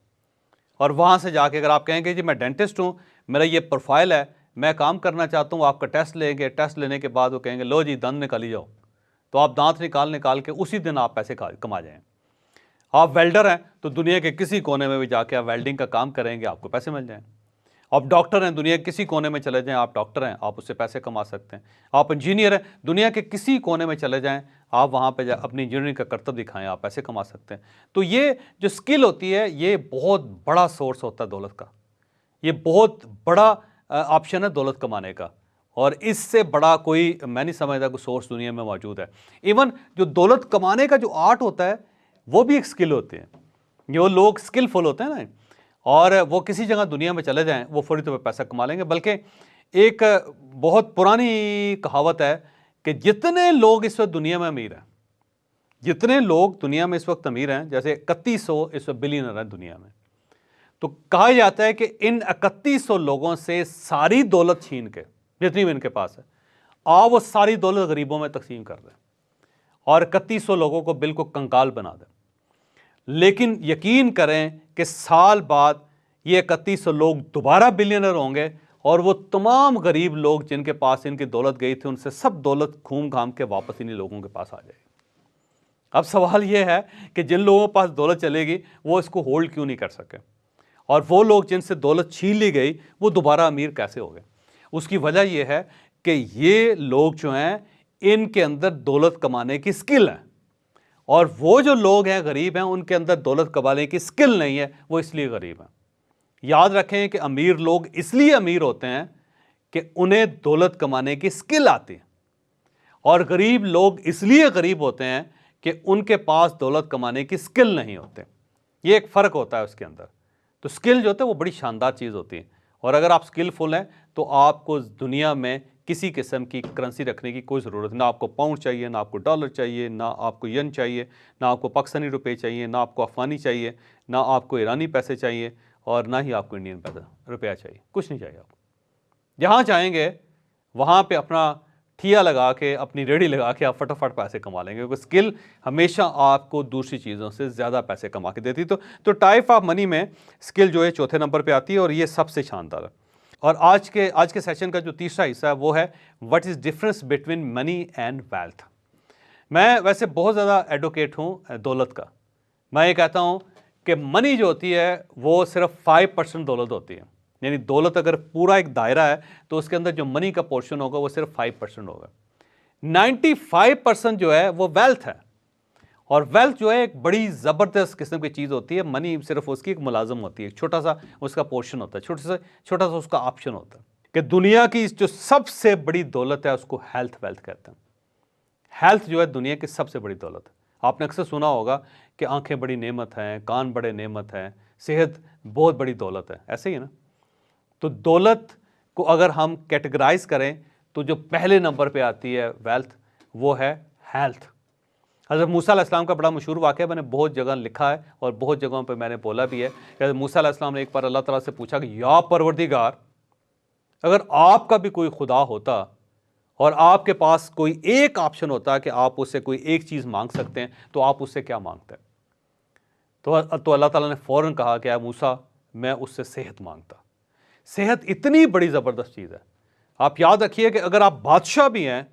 और वहाँ से जाके अगर आप कहेंगे जी मैं डेंटिस्ट हूँ, मेरा ये प्रोफाइल है, मैं काम करना चाहता हूँ, आपका टेस्ट लेंगे, टेस्ट लेने के बाद वो कहेंगे लो जी दांत निकाली जाओ, तो आप दांत निकाल के उसी दिन आप पैसे कमा जाएँ। आप वेल्डर हैं तो दुनिया के किसी कोने में भी जाके आप वेल्डिंग का काम करेंगे, आपको पैसे मिल जाएँ। आप डॉक्टर हैं, दुनिया के किसी कोने में चले जाएं, आप डॉक्टर हैं, आप उससे पैसे कमा सकते हैं। आप इंजीनियर हैं, दुनिया के किसी कोने में चले जाएं, आप वहाँ पे अपनी इंजीनियरिंग का करतब दिखाएं, आप पैसे कमा सकते हैं। तो ये जो स्किल होती है ये बहुत बड़ा सोर्स होता है दौलत का, ये बहुत बड़ा ऑप्शन है दौलत कमाने का, और इससे बड़ा कोई मैं नहीं समझता कोई सोर्स दुनिया में मौजूद है। इवन जो दौलत कमाने का जो आर्ट होता है वो भी एक स्किल होती है। जो लोग स्किलफुल होते हैं ना, और वो किसी जगह दुनिया में चले जाएं, वो फौरी तौर पर पैसा कमा लेंगे। बल्कि एक बहुत पुरानी कहावत है कि जितने लोग इस वक्त दुनिया में अमीर हैं, जितने लोग दुनिया में इस वक्त अमीर हैं, जैसे 3100 इस वक्त बिलियनर हैं दुनिया में, तो कहा जाता है कि इन 3100 लोगों से सारी दौलत छीन के, जितनी भी इनके पास है, आप वो सारी दौलत गरीबों में तकसीम कर दें और 3100 लोगों को बिल्कुल कंकाल बना दें। लेकिन यकीन करें कि साल बाद ये 3100 लोग दोबारा बिलियनर होंगे, और वो तमाम गरीब लोग जिनके पास इनकी दौलत गई थी, उनसे सब दौलत घूम घाम के वापस इन्हीं लोगों के पास आ जाएगी। अब सवाल ये है कि जिन लोगों के पास दौलत चलेगी वो इसको होल्ड क्यों नहीं कर सके, और वो लोग जिनसे दौलत छीन ली गई वो दोबारा अमीर कैसे हो गए? उसकी वजह यह है कि ये लोग जो हैं इनके अंदर दौलत कमाने की स्किल है, और वो जो लोग हैं गरीब हैं उनके अंदर दौलत कमाने की स्किल नहीं है, वो इसलिए गरीब हैं। याद रखें कि अमीर लोग इसलिए अमीर होते हैं कि उन्हें दौलत कमाने की स्किल आती है, और गरीब लोग इसलिए गरीब होते हैं कि उनके पास दौलत कमाने की स्किल नहीं होते। ये एक फ़र्क होता है उसके अंदर। तो स्किल जो होता है वो बड़ी शानदार चीज़ होती है, और अगर आप स्किलफुल हैं तो आपको दुनिया में किसी किस्म की करेंसी रखने की कोई ज़रूरत ना, आपको पाउंड चाहिए, ना आपको डॉलर चाहिए, ना आपको यन चाहिए, ना आपको पाकिस्तानी रुपए चाहिए, ना आपको अफ़गानी चाहिए, ना आपको ईरानी पैसे चाहिए, और ना ही आपको इंडियन रुपया चाहिए। कुछ नहीं चाहिए आपको। जहाँ चाहेंगे वहाँ पे अपना ठिया लगा के, अपनी रेडी लगा के आप फटाफट पैसे कमा लेंगे, क्योंकि स्किल हमेशा आपको दूसरी चीज़ों से ज़्यादा पैसे कमा के देती। तो टाइप ऑफ मनी में स्किल जो है चौथे नंबर पे आती है, और ये सबसे शानदार है। और आज के सेशन का जो तीसरा हिस्सा है वो है what is difference between money and wealth. मैं वैसे बहुत ज़्यादा एडवोकेट हूँ दौलत का। मैं ये कहता हूँ कि मनी जो होती है वो सिर्फ 5% दौलत होती है, यानी दौलत अगर पूरा एक दायरा है तो उसके अंदर जो मनी का पोर्शन होगा वो सिर्फ 5% होगा। 95% जो है वो वेल्थ है, और वेल्थ जो है एक बड़ी ज़बरदस्त किस्म की चीज़ होती है। मनी सिर्फ उसकी एक मुलाजम होती है, छोटा सा उसका पोर्शन होता है, छोटा सा उसका ऑप्शन होता है। कि दुनिया की जो सबसे बड़ी दौलत है उसको हेल्थ वेल्थ कहते हैं। हेल्थ जो है दुनिया की सबसे बड़ी दौलत है। आपने अक्सर सुना होगा कि आंखें बड़ी नेमत हैं, कान बड़े नेमत हैं, सेहत बहुत बड़ी दौलत है, ऐसे ही है ना। तो दौलत को अगर हम कैटेगराइज करें तो जो पहले नंबर पे आती है वेल्थ वो है हेल्थ। हज़रत मूसा अलैहिस्सलाम का बड़ा मशहूर वाक़या मैंने बहुत जगह लिखा है और बहुत जगहों पे मैंने बोला भी है कि हज़रत मूसा अलैहिस्सलाम ने एक बार अल्लाह ताला से पूछा कि या परवरदिगार, अगर आपका भी कोई खुदा होता और आपके पास कोई एक ऑप्शन होता है कि आप उससे कोई एक चीज़ मांग सकते हैं, तो आप उससे क्या मांगते हैं? तो अल्लाह ताला ने फ़ौरन कहा कि मूसा, मैं उससे सेहत मांगता। सेहत इतनी बड़ी ज़बरदस्त चीज़ है। आप याद रखिए कि अगर आप बादशाह भी हैं,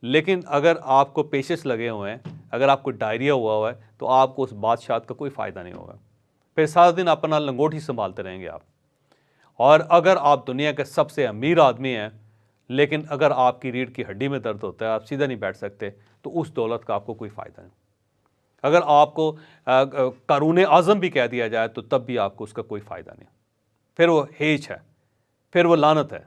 लेकिन अगर आपको पेशेंस लगे हुए हैं, अगर आपको डायरिया हुआ है, तो आपको उस बादशाह का कोई फ़ायदा नहीं होगा। फिर सारा दिन अपना लंगोटी संभालते रहेंगे आप। और अगर आप दुनिया के सबसे अमीर आदमी हैं, लेकिन अगर आपकी रीढ़ की हड्डी में दर्द होता है, आप सीधा नहीं बैठ सकते, तो उस दौलत का आपको कोई फ़ायदा नहीं। अगर आपको कारून आज़म भी कह दिया जाए, तो तब भी आपको उसका कोई फ़ायदा नहीं। फिर वो हेच है, फिर वो लानत है।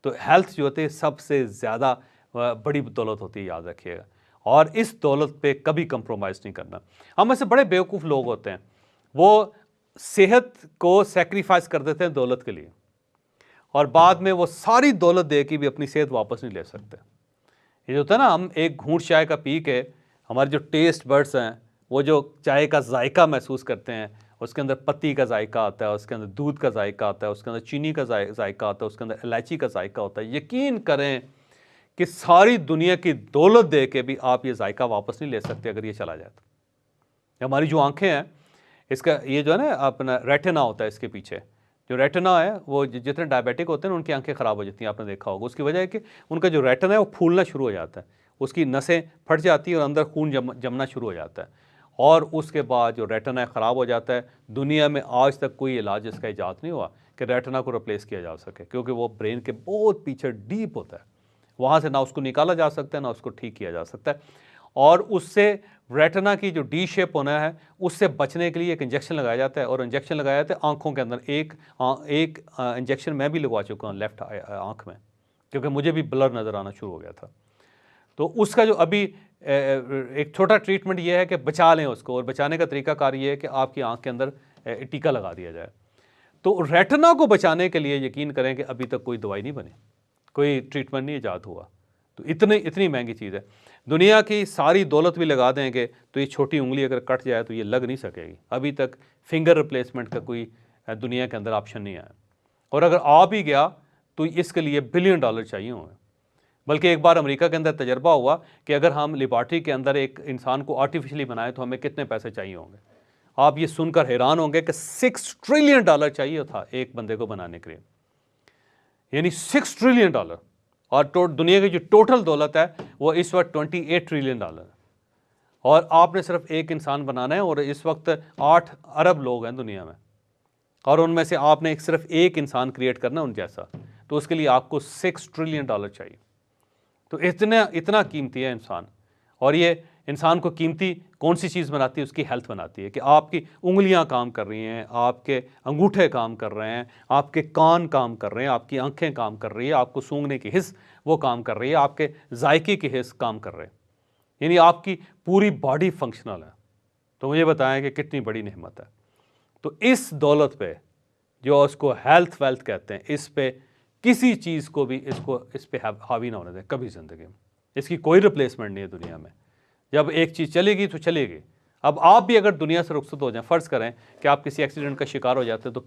तो हेल्थ जो होती है सबसे ज़्यादा बड़ी दौलत होती है, याद रखिएगा। और इस दौलत पे कभी कंप्रोमाइज़ नहीं करना। हम ऐसे बड़े बेवकूफ़ लोग होते हैं, वो सेहत को सैक्रिफाइस कर देते हैं दौलत के लिए, और बाद में वो सारी दौलत दे के भी अपनी सेहत वापस नहीं ले सकते। ये जो होता है ना, हम एक घूंट चाय का पी के हमारे जो टेस्ट बर्ड्स हैं, वो जो चाय का जायका महसूस करते हैं, उसके अंदर पत्ती का जायका आता है, उसके अंदर दूध का जायका आता है, उसके अंदर चीनी का जायका आता है, उसके अंदर इलायची का जायका होता है। यकीन करें कि सारी दुनिया की दौलत दे के भी आप ये जायका वापस नहीं ले सकते अगर ये चला जाए तो। हमारी जो आंखें हैं, इसका ये जो है ना अपना रेटिना होता है, इसके पीछे जो रेटिना है, वो जितने डायबिटिक होते हैं ना, उनकी आंखें ख़राब हो जाती हैं, आपने देखा होगा। उसकी वजह है कि उनका जो रेटिना है वो फूलना शुरू हो जाता है, उसकी नसें फट जाती हैं और अंदर खून जमना शुरू हो जाता है, और उसके बाद जो रेटिना ख़राब हो जाता है। दुनिया में आज तक कोई इलाज इसका ईजाद नहीं हुआ कि रेटिना को रिप्लेस किया जा सके, क्योंकि वो ब्रेन के बहुत पीछे डीप होता है, वहाँ से ना उसको निकाला जा सकता है ना उसको ठीक किया जा सकता है। और उससे रेटिना की जो डी शेप होना है, उससे बचने के लिए एक इंजेक्शन लगाया जाता है, और इंजेक्शन लगाया जाता है आँखों के अंदर। एक इंजेक्शन मैं भी लगवा चुका हूँ लेफ्ट आँख में, क्योंकि मुझे भी ब्लर नज़र आना शुरू हो गया था। तो उसका जो अभी एक छोटा ट्रीटमेंट ये है कि बचा लें उसको, और बचाने का तरीकाकार ये है कि आपकी आँख के अंदर टीका लगा दिया जाए। तो रेटिना को बचाने के लिए यकीन करें कि अभी तक कोई दवाई नहीं बनी, कोई ट्रीटमेंट नहीं ईजाद हुआ। तो इतनी महंगी चीज़ है। दुनिया की सारी दौलत भी लगा देंगे तो ये छोटी उंगली अगर कट जाए तो ये लग नहीं सकेगी। अभी तक फिंगर रिप्लेसमेंट का कोई दुनिया के अंदर ऑप्शन नहीं आया, और अगर आ भी गया तो इसके लिए $1 बिलियन चाहिए होंगे। बल्कि एक बार अमेरिका के अंदर तजर्बा हुआ कि अगर हम लेबॉर्ट्री के अंदर एक इंसान को आर्टिफिशियली बनाए तो हमें कितने पैसे चाहिए होंगे। आप ये सुनकर हैरान होंगे कि $6 ट्रिलियन चाहिए था एक बंदे को बनाने के लिए, यानी $6 ट्रिलियन। और दुनिया की जो टोटल दौलत है वो इस वक्त $28 ट्रिलियन है, और आपने सिर्फ एक इंसान बनाना है, और इस वक्त 8 अरब लोग हैं दुनिया में, और उनमें से आपने सिर्फ एक इंसान क्रिएट करना उन जैसा, तो उसके लिए आपको $6 ट्रिलियन चाहिए। तो इतना कीमती है इंसान। और ये इंसान को कीमती कौन सी चीज़ बनाती है? उसकी हेल्थ बनाती है, कि आपकी उंगलियां काम कर रही हैं, आपके अंगूठे काम कर रहे हैं, आपके कान काम कर रहे हैं, आपकी आंखें काम कर रही है, आपको सूंघने की हिस्स वो काम कर रही है, आपके जायके की हिस्स काम कर रहे हैं, यानी आपकी पूरी बॉडी फंक्शनल है। तो मुझे बताएं कि कितनी बड़ी नेमत है। तो इस दौलत पे, जो उसको हेल्थ वेल्थ कहते हैं, इस पे किसी चीज़ को भी इस पे हावी ना होने दें कभी ज़िंदगी में। इसकी कोई रिप्लेसमेंट नहीं है दुनिया में। जब एक चीज़ चलेगी तो चलेगी। अब आप भी अगर दुनिया से रुखसत हो जाएं, फ़र्ज़ करें कि आप किसी एक्सीडेंट का शिकार हो जाते हैं, तो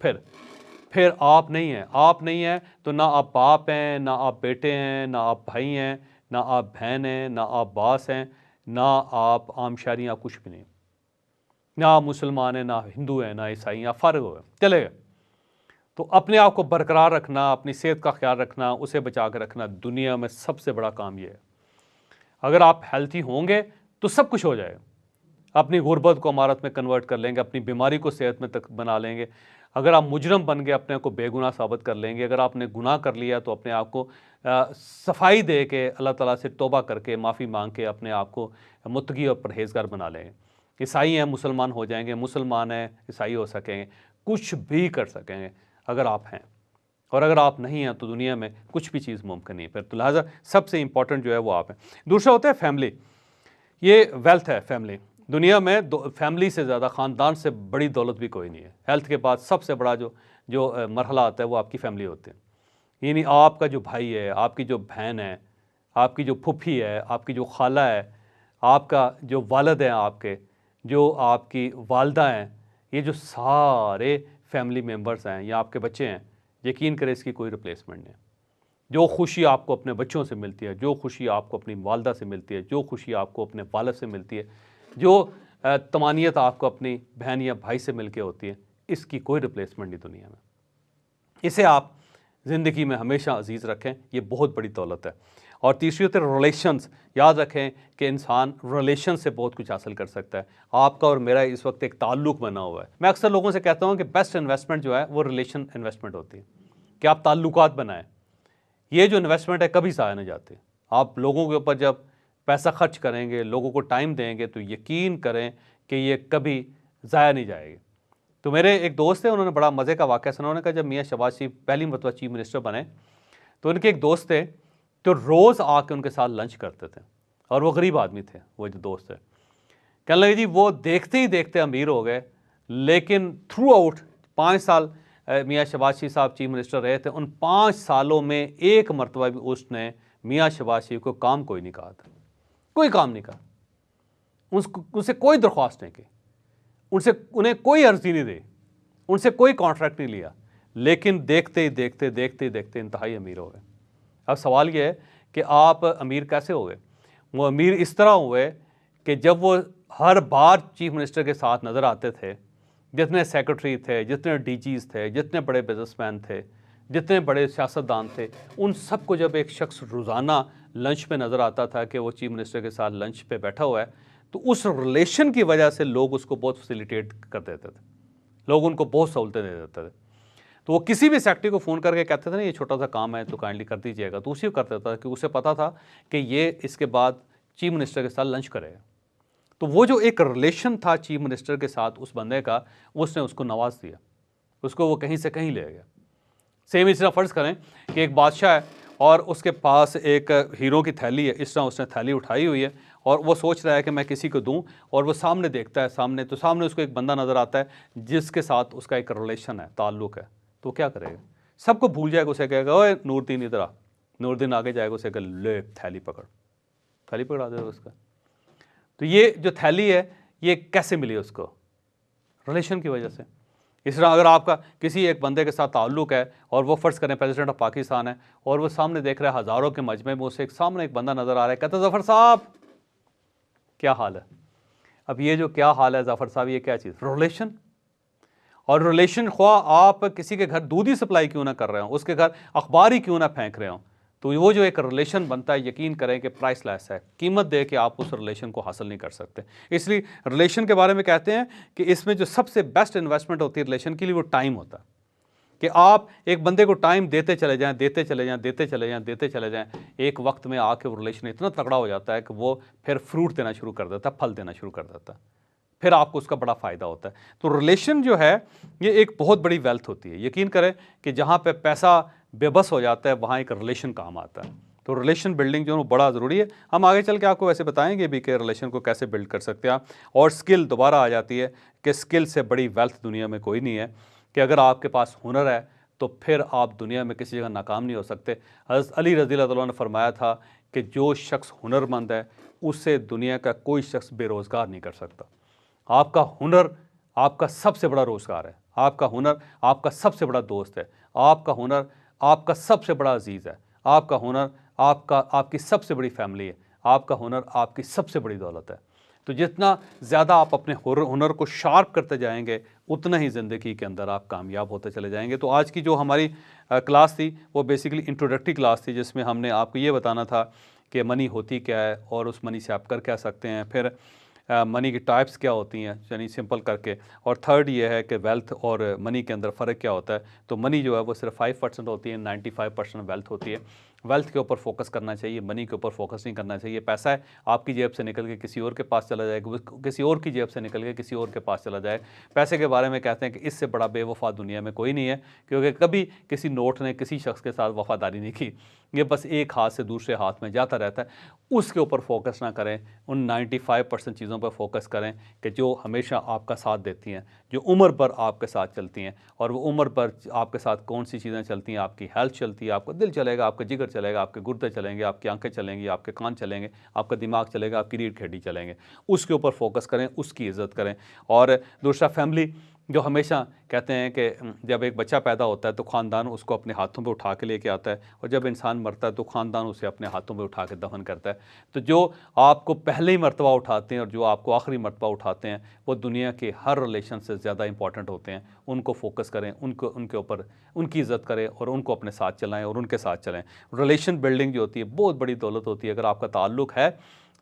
फिर आप नहीं हैं तो ना आप बाप हैं, ना आप बेटे हैं, ना आप भाई हैं, ना आप बहन हैं, ना आप बास हैं, ना आप आम शहरी, आप कुछ भी नहीं। ना आप मुसलमान हैं, ना हिंदू हैं, ना ईसाई, आप फ़ारिग हो गए, चले गए। तो अपने आप को बरकरार रखना, अपनी सेहत का ख्याल रखना, उसे बचा कर रखना, दुनिया में सबसे बड़ा काम ये है। अगर आप हेल्थी होंगे तो सब कुछ हो जाएगा। अपनी गुर्बत को अमारत में कन्वर्ट कर लेंगे, अपनी बीमारी को सेहत में तक बना लेंगे। अगर आप मुजरम बन गए, अपने आप को बेगुनाह साबित कर लेंगे। अगर आपने गुनाह कर लिया तो अपने आप को सफाई दे के, अल्लाह ताला से तौबा करके, माफ़ी मांग के अपने आप को मुत्तकी और परहेज़गार बना लेंगे। ईसाई हैं, मुसलमान हो जाएंगे, मुसलमान हैं, ईसाई हो सकेंगे, कुछ भी कर सकेंगे अगर आप हैं। और अगर आप नहीं हैं तो दुनिया में कुछ भी चीज़ मुमकिन नहीं है। फिर तो लिहाजा सबसे इंपॉर्टेंट जो है वो आप हैं। दूसरा होता है फैमिली। ये वेल्थ है फैमिली। दुनिया में फैमिली से ज़्यादा, ख़ानदान से बड़ी दौलत भी कोई नहीं है। हेल्थ के बाद सबसे बड़ा जो मरहला आता है वो आपकी फैमिली होती है। यानी आपका जो भाई है, आपकी जो बहन है, आपकी जो फूफी है, आपकी जो खाला है, आपका जो वालिद है, आपके जो आपकी वालदा हैं, ये जो सारे फैमिली मेम्बर्स हैं या आपके बच्चे हैं, यकीन करें इसकी कोई रिप्लेसमेंट नहीं है। जो खुशी आपको अपने बच्चों से मिलती है, जो खुशी आपको अपनी वालदा से मिलती है, जो खुशी आपको अपने वालिद से मिलती है, जो तमानियत आपको अपनी बहन या भाई से मिल के होती है, इसकी कोई रिप्लेसमेंट नहीं दुनिया में। इसे आप ज़िंदगी में हमेशा अजीज़ रखें, ये बहुत बड़ी दौलत है। और तीसरी होती है रिलेशंस। याद रखें कि इंसान रिलेशन से बहुत कुछ हासिल कर सकता है। आपका और मेरा इस वक्त एक ताल्लुक़ बना हुआ है। मैं अक्सर लोगों से कहता हूँ कि बेस्ट इन्वेस्टमेंट जो है वो रिलेशन इन्वेस्टमेंट होती है, कि आप ताल्लुकात बनाएं। ये जो इन्वेस्टमेंट है कभी ज़ाया नहीं जाती। आप लोगों के ऊपर जब पैसा खर्च करेंगे, लोगों को टाइम देंगे, तो यकीन करें कि ये कभी ज़ाया नहीं जाएगी। तो मेरे एक दोस्त है, उन्होंने बड़ा मज़े का वाक़या सुना। उन्होंने कहा जब मियाँ शहबाज शरीफ पहली मरतबा चीफ मिनिस्टर बने तो उनके एक दोस्त थे तो रोज़ आके उनके साथ लंच करते थे, और वो गरीब आदमी थे, वो जो दोस्त थे। कहने लगे जी वो देखते ही देखते अमीर हो गए, लेकिन थ्रू आउट 5 साल मियाँ शहबाज शरीफ साहब चीफ मिनिस्टर रहे थे, उन 5 सालों में एक मरतबा भी उसने मियाँ शहबाज शरीफ को काम कोई नहीं कहा था, कोई काम नहीं कहा, उनसे कोई दरख्वास्त नहीं की, उन्हें कोई अर्जी नहीं दी, उनसे कोई कॉन्ट्रैक्ट नहीं लिया, लेकिन देखते ही देखते इंतहाई अमीर हो गए। अब सवाल यह है कि आप अमीर कैसे हो गए? वो अमीर इस तरह हुए कि जब वो हर बार चीफ मिनिस्टर के साथ नज़र आते थे, जितने सेक्रेटरी थे, जितने डीजीज़ थे, जितने बड़े बिजनेसमैन थे, जितने बड़े सियासतदान थे, उन सबको जब एक शख्स रोज़ाना लंच पे नज़र आता था कि वो चीफ मिनिस्टर के साथ लंच पे बैठा हुआ है, तो उस रिलेशन की वजह से लोग उसको बहुत फैसिलिटेट कर देते थे, लोग उनको बहुत सहूलतें दे देते थे। तो वो किसी भी सेक्रेटरी को फ़ोन करके कहते थे ना ये छोटा सा काम है तो काइंडली कर दीजिएगा, तो उसी को कर देता था कि उसे पता था कि ये इसके बाद चीफ मिनिस्टर के साथ लंच करेगा। तो वो जो एक रिलेशन था चीफ मिनिस्टर के साथ उस बंदे का, उसने उसको नवाज दिया, उसको वो कहीं से कहीं ले गया। सेम इस तरह फ़र्ज़ करें कि एक बादशाह है और उसके पास एक हीरो की थैली है, इस तरह उसने थैली उठाई हुई है और वो सोच रहा है कि मैं किसी को दूं, और वो सामने देखता है, सामने उसको एक बंदा नज़र आता है जिसके साथ उसका एक रिलेशन है, ताल्लुक़ है। तो क्या करेगा? सबको भूल जाएगा, उसे कहेगा ओए नूरदीन इधर आ। नूरदीन आगे जाएगा, उसे कहेगा ले थैली पकड़ा देगा उसका। तो ये जो थैली है ये कैसे मिली उसको? रिलेशन की वजह से। इस तरह अगर आपका किसी एक बंदे के साथ ताल्लुक़ है और वो फ़र्ज़ करें प्रेसिडेंट ऑफ पाकिस्तान है और वो सामने देख रहा है हज़ारों के मजमे में, उसे सामने एक बंदा नज़र आ रहा है, कहता है ज़फ़र साहब क्या हाल है? अब ये जो क्या हाल है ज़फ़र साहब, ये क्या चीज़? रिलेशन। और रिलेशन ख्वाह आप किसी के घर दूध ही सप्लाई क्यों ना कर रहे हो, उसके घर अखबार ही क्यों ना फेंक रहे हो, तो वो जो एक रिलेशन बनता है, यकीन करें कि प्राइसलेस है, कीमत दे के आप उस रिलेशन को हासिल नहीं कर सकते। इसलिए रिलेशन के बारे में कहते हैं कि इसमें जो सबसे बेस्ट इन्वेस्टमेंट होती है रिलेशन के लिए, वो टाइम होता है, कि आप एक बंदे को टाइम देते चले जाएं, एक वक्त में आके वो रिलेशन इतना तगड़ा हो जाता है कि वो फिर फ्रूट देना शुरू कर देता है, फल देना शुरू कर देता है, फिर आपको उसका बड़ा फ़ायदा होता है। तो रिलेशन जो है ये एक बहुत बड़ी वेल्थ होती है। यकीन करें कि जहाँ पे पैसा बेबस हो जाता है वहाँ एक रिलेशन काम आता है। तो रिलेशन बिल्डिंग जो है वो बड़ा ज़रूरी है। हम आगे चल के आपको वैसे बताएंगे भी कि रिलेशन को कैसे बिल्ड कर सकते हैं आप। और स्किल दोबारा आ जाती है कि स्किल से बड़ी वेल्थ दुनिया में कोई नहीं है, कि अगर आपके पास हुनर है तो फिर आप दुनिया में किसी जगह नाकाम नहीं हो सकते। हज़रत अली रज़ियल्लाहु अन्हु ने फरमाया था कि जो शख्स हुनरमंद है उससे दुनिया का कोई शख्स बेरोज़गार नहीं कर सकता। आपका हुनर आपका सबसे बड़ा रोज़गार है, आपका हुनर आपका सबसे बड़ा दोस्त है, आपका हुनर आपका सबसे बड़ा अजीज़ है, आपका हुनर आपकी सबसे बड़ी फैमिली है, आपका हुनर आपकी सबसे बड़ी दौलत है। तो जितना ज़्यादा आप अपने हुनर को शार्प करते जाएंगे उतना ही ज़िंदगी के अंदर आप कामयाब होते चले जाएंगे। तो आज की जो हमारी क्लास थी वो बेसिकली इंट्रोडक्टरी क्लास थी, जिसमें हमने आपको ये बताना था कि मनी होती क्या है और उस मनी से आप कर क्या सकते हैं, फिर मनी की टाइप्स क्या होती हैं, यानी सिंपल करके, और थर्ड ये है कि वेल्थ और मनी के अंदर फ़र्क क्या होता है। तो मनी जो है वो सिर्फ 5% होती है, 95% वेल्थ होती है। वेल्थ के ऊपर फोकस करना चाहिए, मनी के ऊपर फोकस नहीं करना चाहिए। पैसा है आपकी जेब से निकल के किसी और के पास चला जाए, किसी और की जेब से निकल के किसी और के पास चला जाए। पैसे के बारे में कहते हैं कि इससे बड़ा बेवफा दुनिया में कोई नहीं है, क्योंकि कभी किसी नोट ने किसी शख्स के साथ वफादारी नहीं की, ये बस एक हाथ से दूसरे हाथ में जाता रहता है। उसके ऊपर फोकस ना करें, उन 95% चीज़ों पर फोकस करें कि जो हमेशा आपका साथ देती हैं, जो उम्र भर आपके साथ चलती हैं। और वो उम्र भर आपके साथ कौन सी चीज़ें चलती हैं? आपकी हेल्थ चलती है, आपका दिल चलेगा, आपका जिगर चलेगा, आपके गुर्दे चलेंगे, आपकी आंखें चलेंगी, आपके कान चलेंगे, आपका दिमाग चलेगा, आपकी रीढ़ की हड्डी चलेंगे। उसके ऊपर फोकस करें, उसकी इज़्ज़त करें। और दूसरा फैमिली, जो हमेशा कहते हैं कि जब एक बच्चा पैदा होता है तो ख़ानदान उसको अपने हाथों पे उठा के लेके आता है, और जब इंसान मरता है तो ख़ानदान उसे अपने हाथों पे उठा के दफन करता है। तो जो आपको पहले ही मर्तबा उठाते हैं और जो आपको आखिरी मर्तबा उठाते हैं, वो दुनिया के हर रिलेशन से ज़्यादा इंपॉर्टेंट होते हैं। उनको फोकस करें, उनके ऊपर उनकी इज़्ज़त करें और उनको अपने साथ चलाएँ और उनके साथ चलें। रिलेशन बिल्डिंग जो होती है बहुत बड़ी दौलत होती है। अगर आपका ताल्लुक़ है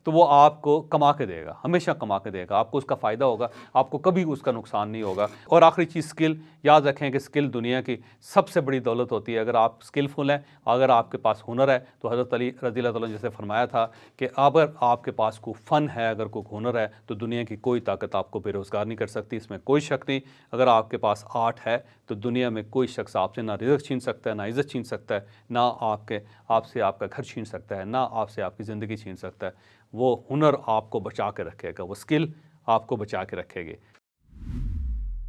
तो वो आपको कमा के देगा, हमेशा कमा के देगा, आपको उसका फ़ायदा होगा, आपको कभी उसका नुकसान नहीं होगा। और आखिरी चीज़ स्किल, याद रखें कि स्किल दुनिया की सबसे बड़ी दौलत होती है। अगर आप स्किलफुल हैं, अगर आपके पास हुनर है, तो हज़रत अली रज़ी अल्लाह तआला जैसे फरमाया था कि अगर आपके पास कोई फ़न है, अगर कोई हुनर है, तो दुनिया की कोई ताकत आपको बेरोज़गार नहीं कर सकती, इसमें कोई शक नहीं। अगर आपके पास आर्ट है तो दुनिया में कोई शख्स आपसे ना रिज़्क छीन सकता है, ना इज़्ज़त छीन सकता है, ना आपसे आपका घर छीन सकता है, ना आपसे आपकी ज़िंदगी छीन सकता है। वो हुनर आपको बचा के रखेगा, वो स्किल आपको बचा के रखेगी।